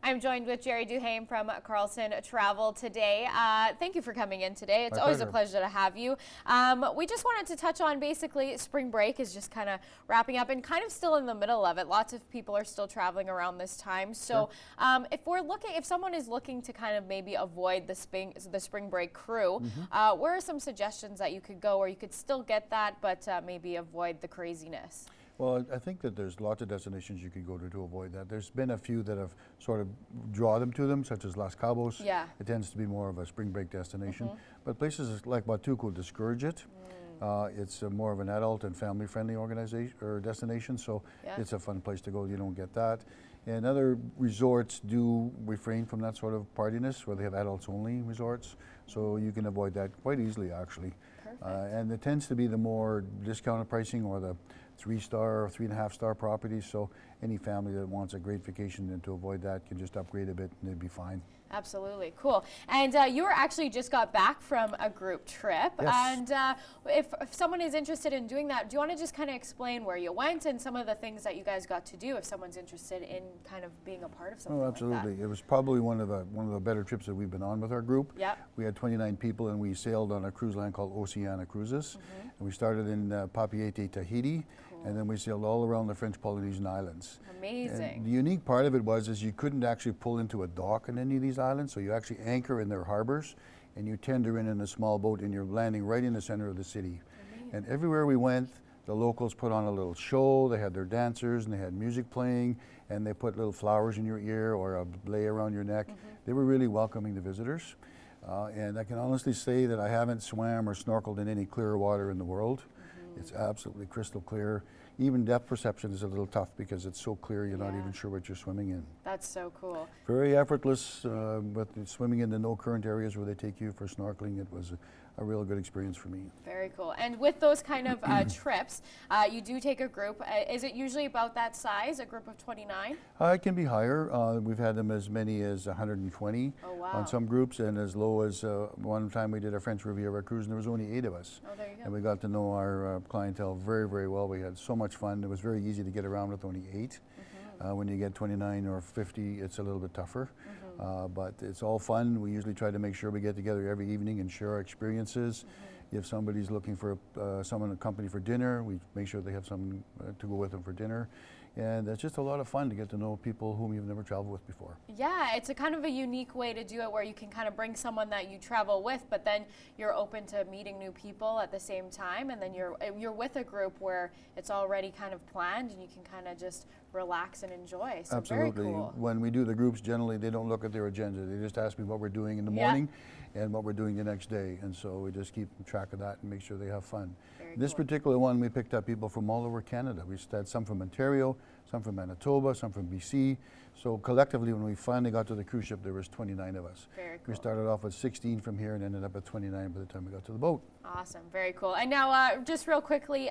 I'm joined with Gerry Duhaime from Carlson Travel today. Thank you for coming in today. It's My always pleasure. a pleasure to have you. We just wanted to touch on basically spring break is just kind of wrapping up and kind of still in the middle of it. Lots of people are still traveling around this time. So if someone is looking to kind of maybe avoid the spring break crew, where are some suggestions that you could go where you could still get that but maybe avoid the craziness? Well, I think that there's lots of destinations you could go to avoid that. There's been a few that have sort of draw them to them, such as Las Cabos. Yeah. It tends to be more of a spring break destination. But places like Watuco discourage it. It's more of an adult and family-friendly organization or destination, so it's a fun place to go. You don't get that. And other resorts do refrain from that sort of partiness, where they have adults-only resorts, so you can avoid that quite easily, actually. And it tends to be the more discounted pricing or the 3-star or 3.5-star properties, so any family that wants a great vacation and to avoid that can just upgrade a bit and they'd be fine. Absolutely, cool. And you were actually just got back from a group trip. Yes. And if someone is interested in doing that, do you want to just kind of explain where you went and some of the things that you guys got to do if someone's interested in kind of being a part of something like that? Oh, absolutely. It was probably one of the better trips that we've been on with our group. Yep. We had 29 people and we sailed on a cruise line called Oceania Cruises. And we started in Papeete, Tahiti. And then we sailed all around the French Polynesian islands. Amazing. And the unique part of it is you couldn't actually pull into a dock on any of these islands, so you actually anchor in their harbors, and you tender in a small boat, and you're landing right in the center of the city. Amazing. And everywhere we went, the locals put on a little show. They had their dancers, and they had music playing, and they put little flowers in your ear or a belay around your neck. They were really welcoming the visitors. And I can honestly say that I haven't swam or snorkeled in any clearer water in the world. It's absolutely crystal clear. Even depth perception is a little tough because it's so clear you're not even sure what you're swimming in. That's so cool. Very effortless, but swimming in the no current areas where they take you for snorkeling, it was a real good experience for me. Very cool. And with those kind of trips, you do take a group. Is it usually about that size, a group of 29? It can be higher. We've had them as many as 120 on some groups, and as low as one time we did a French Riviera cruise and there was only 8 of us. Oh, there you go. And we got to know our clientele very, very well. We had so much fun. It was very easy to get around with only 8. When you get 29 or 50, it's a little bit tougher. But it's all fun. We usually try to make sure we get together every evening and share our experiences. If somebody's looking for someone to accompany for dinner, we make sure they have someone to go with them for dinner. And it's just a lot of fun to get to know people whom you've never traveled with before. Yeah, it's a kind of a unique way to do it where you can kind of bring someone that you travel with, but then you're open to meeting new people at the same time, and then you're with a group where it's already kind of planned and you can kind of just relax and enjoy. So absolutely. Very cool. When we do the groups, generally they don't look at their agenda. They just ask me what we're doing in the morning and what we're doing the next day. And so we just keep track of that and make sure they have fun. This particular one, we picked up people from all over Canada. We had some from Ontario, some from Manitoba, some from BC. So collectively, when we finally got to the cruise ship, there was 29 of us. Very cool. We started off with 16 from here and ended up at 29 by the time we got to the boat. Awesome, very cool. And now, just real quickly,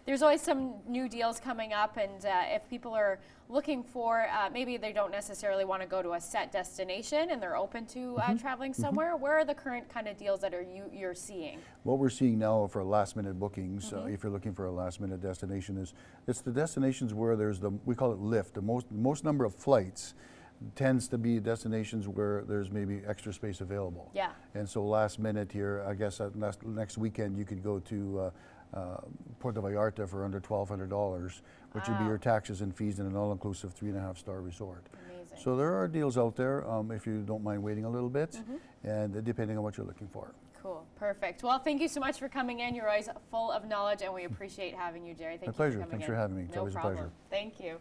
there's always some new deals coming up, and if people are looking for, maybe they don't necessarily want to go to a set destination and they're open to traveling somewhere, where are the current kind of deals that you're seeing? What we're seeing now for last minute bookings, if you're looking for a last minute destination, it's the destinations where there's we call it lift, the most number of flights tends to be destinations where there's maybe extra space available. Yeah. And so last minute here, I guess next weekend you could go to Puerto Vallarta for under $1,200, which would be your taxes and fees in an all-inclusive 3.5-star resort. Amazing. So there are deals out there if you don't mind waiting a little bit, and depending on what you're looking for. Cool, perfect. Well, thank you so much for coming in. You're always full of knowledge, and we appreciate having you, Gerry. Thank you My pleasure. for coming Thanks in. for having me. It's no always problem. a pleasure. Thank you.